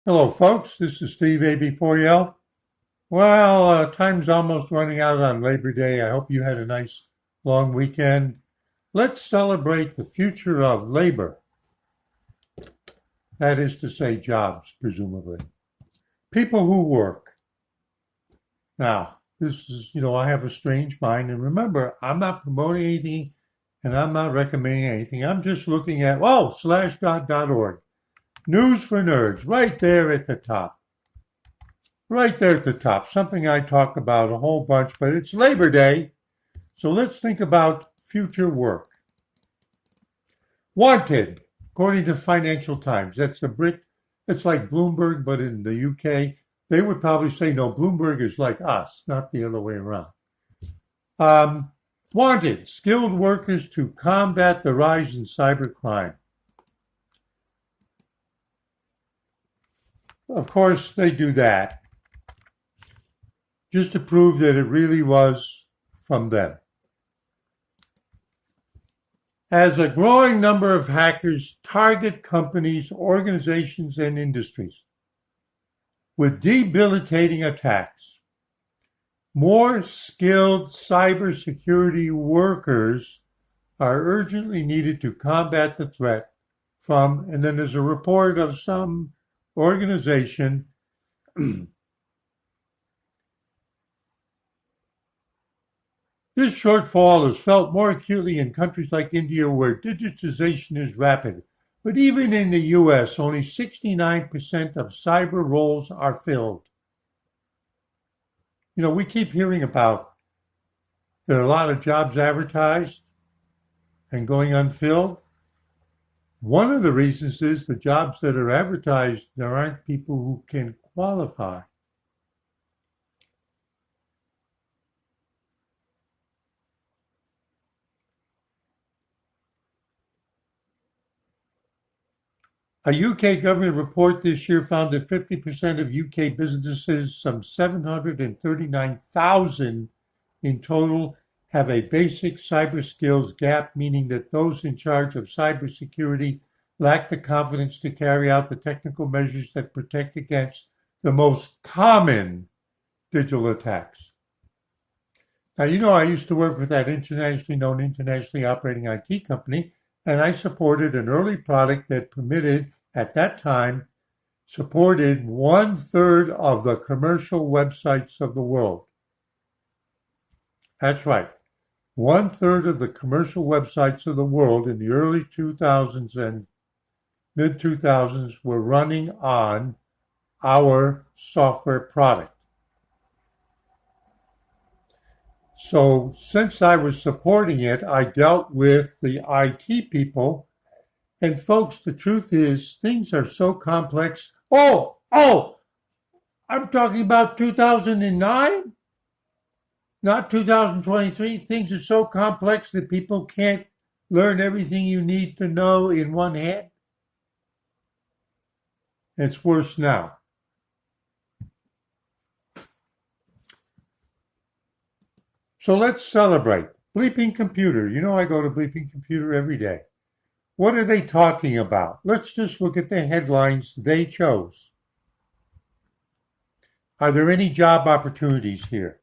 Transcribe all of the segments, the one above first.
Hello, folks. This is Steve AB4L. Well, time's almost running out on Labor Day. I hope you had a nice long weekend. Let's celebrate the future of labor. That is to say, jobs, presumably. People who work. Now, this is, I have a strange mind. And remember, I'm not promoting anything and I'm not recommending anything. I'm just looking at, /.org. News for Nerds, right there at the top. Right there at the top. Something I talk about a whole bunch, but it's Labor Day. So let's think about future work. Wanted, according to Financial Times. That's it's like Bloomberg, but in the UK. They would probably say, no, Bloomberg is like us, not the other way around. Wanted, skilled workers to combat the rise in cybercrime. Of course, they do that just to prove that it really was from them. As a growing number of hackers target companies, organizations, and industries with debilitating attacks, more skilled cybersecurity workers are urgently needed to combat the threat from, and then there's a report of some organization This shortfall is felt more acutely in countries like India where digitization is rapid. But even in the US, only 69% of cyber roles are filled. We keep hearing about there are a lot of jobs advertised and going unfilled. One of the reasons is the jobs that are advertised, there aren't people who can qualify. A UK government report this year found that 50% of UK businesses, some 739,000 in total, have a basic cyber skills gap, meaning that those in charge of cybersecurity lack the confidence to carry out the technical measures that protect against the most common digital attacks. Now, I used to work with that internationally operating IT company, and I supported an early product that at that time, supported 1/3 of the commercial websites of the world. That's right. 1/3 of the commercial websites of the world in the early 2000s and mid-2000s were running on our software product. So since I was supporting it, I dealt with the IT people. And folks, the truth is, things are so complex. I'm talking about 2009, not 2023. Things are so complex that people can't learn everything you need to know in one hit. It's worse now. So let's celebrate. Bleeping Computer. I go to Bleeping Computer every day. What are they talking about? Let's just look at the headlines they chose. Are there any job opportunities here?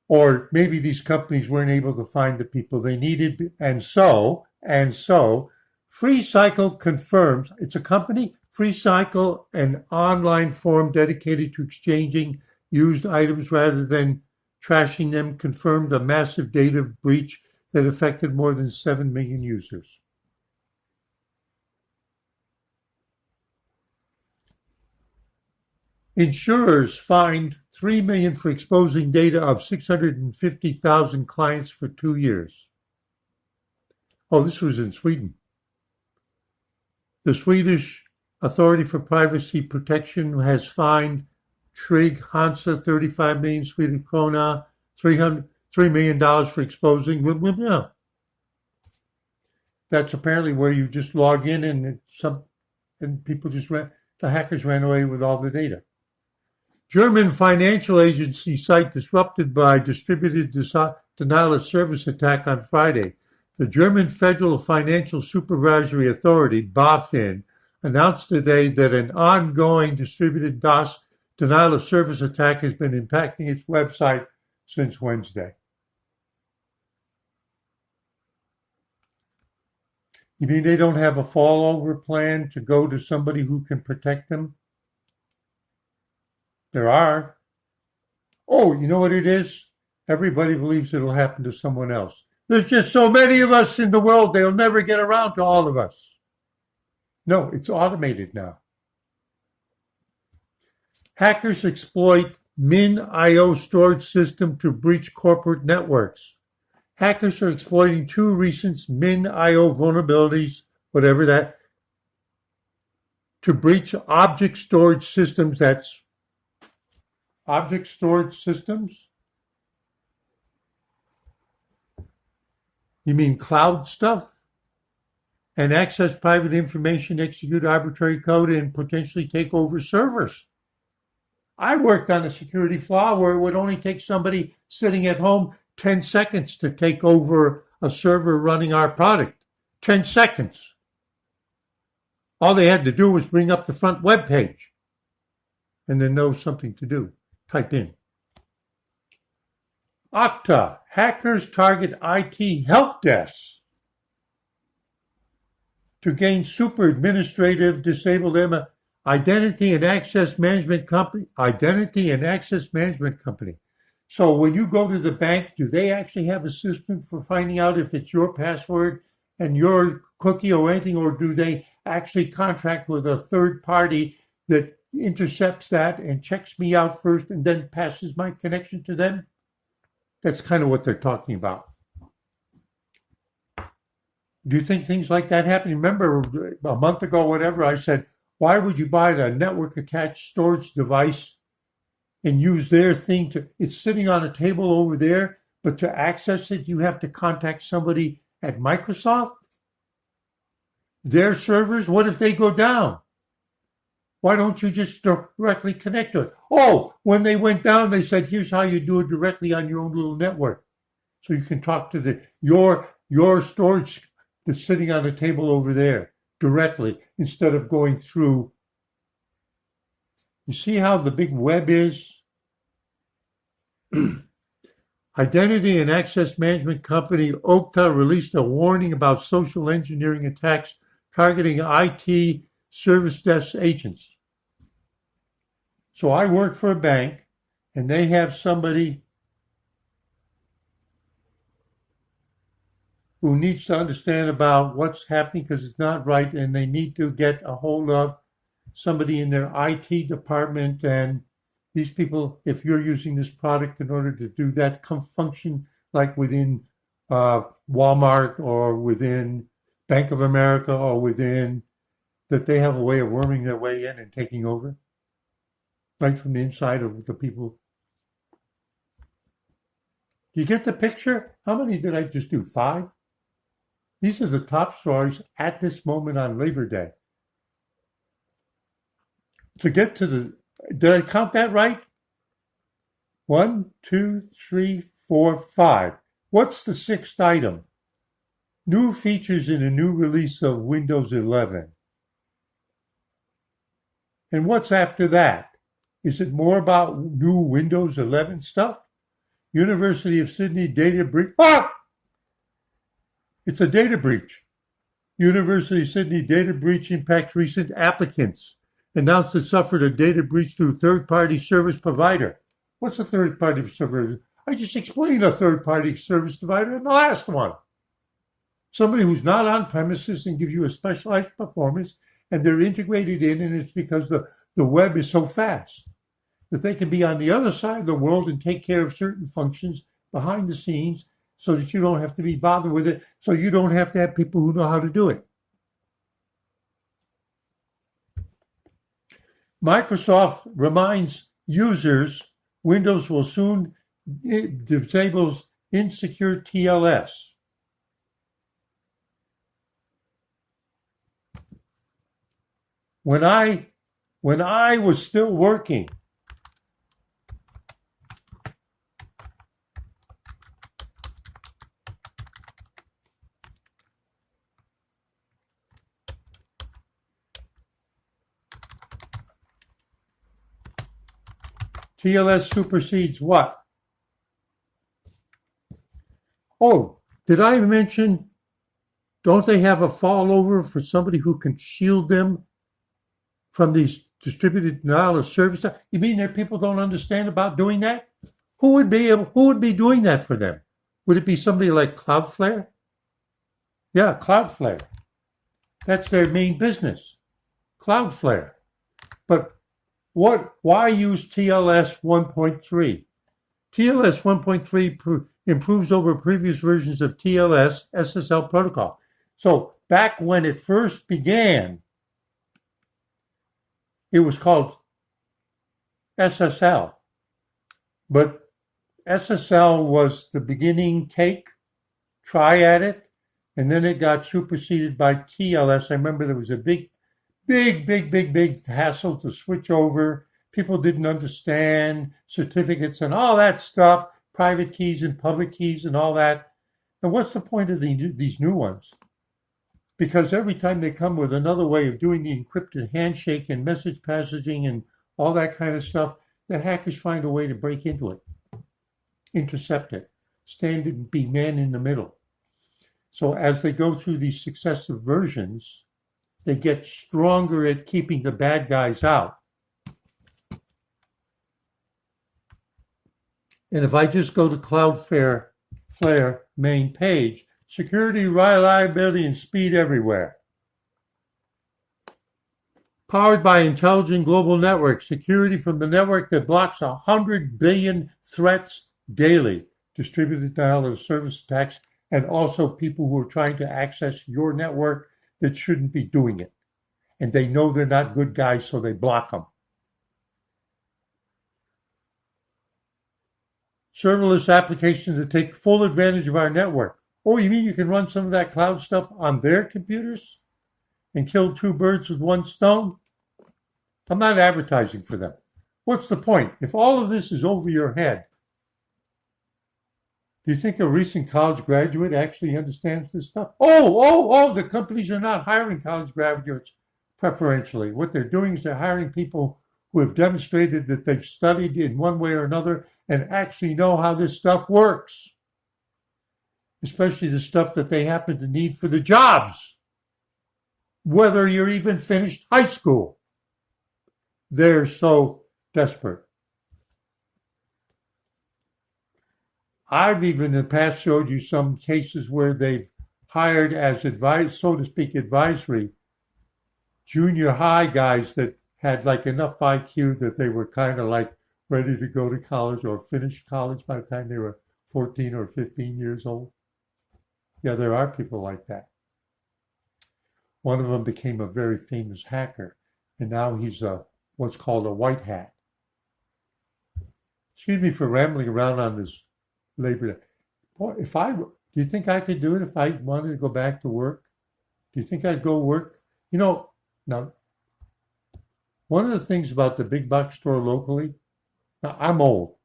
Or maybe these companies weren't able to find the people they needed, and so, FreeCycle confirms, it's a company, FreeCycle, an online forum dedicated to exchanging used items rather than trashing them, confirmed a massive data breach that affected more than 7 million users. Insurers fined $3 million for exposing data of 650,000 clients for 2 years. Oh, this was in Sweden. The Swedish Authority for Privacy Protection has fined Trygg Hansa 35 million Swedish krona, $3 million for exposing. That's apparently where you just log in and people the hackers ran away with all the data. German financial agency site disrupted by distributed denial of service attack on Friday. The German Federal Financial Supervisory Authority, BaFin, announced today that an ongoing distributed DOS denial of service attack has been impacting its website since Wednesday. You mean they don't have a fallover plan to go to somebody who can protect them? There are. Oh, you know what it is? Everybody believes it'll happen to someone else. There's just so many of us in the world, they'll never get around to all of us. No, it's automated now. Hackers exploit MinIO storage system to breach corporate networks. Hackers are exploiting two recent MinIO vulnerabilities, whatever that, to breach object storage systems. That's object storage systems? You mean cloud stuff? And access private information, execute arbitrary code, and potentially take over servers. I worked on a security flaw where it would only take somebody sitting at home 10 seconds to take over a server running our product. 10 seconds. All they had to do was bring up the front web page and then know something to do. Type in. Okta. Hackers target IT help desks to gain super administrative disabled identity and access management company. So when you go to the bank, do they actually have a system for finding out if it's your password and your cookie or anything, or do they actually contract with a third party that intercepts that and checks me out first and then passes my connection to them? That's kind of what they're talking about. Do you think things like that happen? Remember a month ago, whatever, I said, why would you buy a network attached storage device and use their thing to, it's sitting on a table over there, but to access it, you have to contact somebody at Microsoft? Their servers, what if they go down? Why don't you just directly connect to it? Oh, when they went down, they said, here's how you do it directly on your own little network. So you can talk to your storage that's sitting on a table over there directly instead of going through. You see how the big web is? Identity and access management company Okta released a warning about social engineering attacks targeting IT service desk agents. So I work for a bank, and they have somebody who needs to understand about what's happening because it's not right, and they need to get a hold of somebody in their IT department. And these people, if you're using this product in order to do that, function like within Walmart or within Bank of America or within, that they have a way of worming their way in and taking over right from the inside of the people. Do you get the picture? How many did I just do? 5? These are the top stories at this moment on Labor Day. To get to the, did I count that right? 1, 2, 3, 4, 5. What's the 6th item? New features in a new release of Windows 11. And what's after that? Is it more about new Windows 11 stuff? University of Sydney data breach. Ah! It's a data breach. University of Sydney data breach impacts recent applicants. Announced it suffered a data breach through third-party service provider. What's a third-party service? I just explained a third-party service provider in the last one. Somebody who's not on premises and gives you a specialized performance, and they're integrated in, and it's because the web is so fast that they can be on the other side of the world and take care of certain functions behind the scenes so that you don't have to be bothered with it, so you don't have to have people who know how to do it. Microsoft reminds users Windows will soon disable insecure TLS. When I was still working, TLS supersedes what? Oh, did I mention, don't they have a fallover for somebody who can shield them from these distributed denial of service? You mean that people don't understand about doing that? Who would be doing that for them? Would it be somebody like Cloudflare? Yeah, Cloudflare. That's their main business. Cloudflare. But why use TLS 1.3? TLS 1.3 improves over previous versions of TLS SSL protocol. So back when it first began, it was called SSL. But SSL was the beginning try at it, and then it got superseded by TLS. I remember there was a big hassle to switch over. People didn't understand certificates and all that stuff, private keys and public keys and all that. And what's the point of these new ones? Because every time they come with another way of doing the encrypted handshake and message passaging and all that kind of stuff, the hackers find a way to break into it, intercept it, stand and be man in the middle. So as they go through these successive versions, they get stronger at keeping the bad guys out. And if I just go to Cloudflare main page, security, reliability, and speed everywhere. Powered by intelligent global network, security from the network that blocks 100 billion threats daily, distributed denial of service attacks, and also people who are trying to access your network that shouldn't be doing it. And they know they're not good guys, so they block them. Serverless applications that take full advantage of our network. Oh, you mean you can run some of that cloud stuff on their computers and kill two birds with one stone? I'm not advertising for them. What's the point? If all of this is over your head, do you think a recent college graduate actually understands this stuff? The companies are not hiring college graduates preferentially. What they're doing is they're hiring people who have demonstrated that they've studied in one way or another and actually know how this stuff works, especially the stuff that they happen to need for the jobs, whether you're even finished high school. They're so desperate. I've even in the past showed you some cases where they've hired as so to speak, advisory junior high guys that had like enough IQ that they were kind of like ready to go to college or finish college by the time they were 14 or 15 years old. Yeah, there are people like that. One of them became a very famous hacker, and now he's what's called a white hat. Excuse me for rambling around on this Labor Day. Boy, do you think I could do it if I wanted to go back to work? Do you think I'd go work? Now, one of the things about the big box store locally, now I'm old.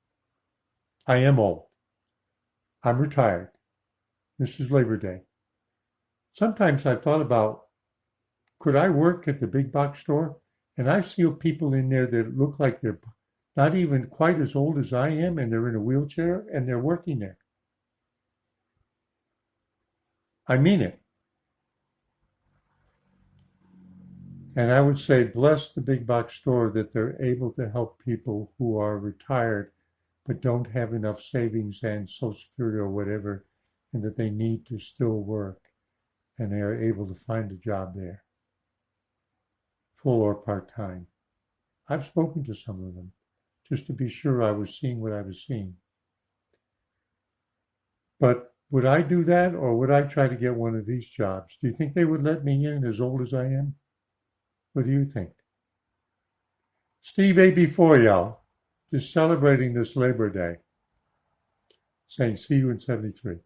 I am old. I'm retired. This is Labor Day. Sometimes I've thought about, could I work at the big box store? And I see people in there that look like they're not even quite as old as I am, and they're in a wheelchair, and they're working there. I mean it. And I would say, bless the big box store that they're able to help people who are retired but don't have enough savings and Social Security or whatever, and that they need to still work, and they are able to find a job there, full or part-time. I've spoken to some of them, just to be sure I was seeing what I was seeing. But would I do that, or would I try to get one of these jobs? Do you think they would let me in as old as I am? What do you think? Steve AB4, y'all, just celebrating this Labor Day, saying see you in 73.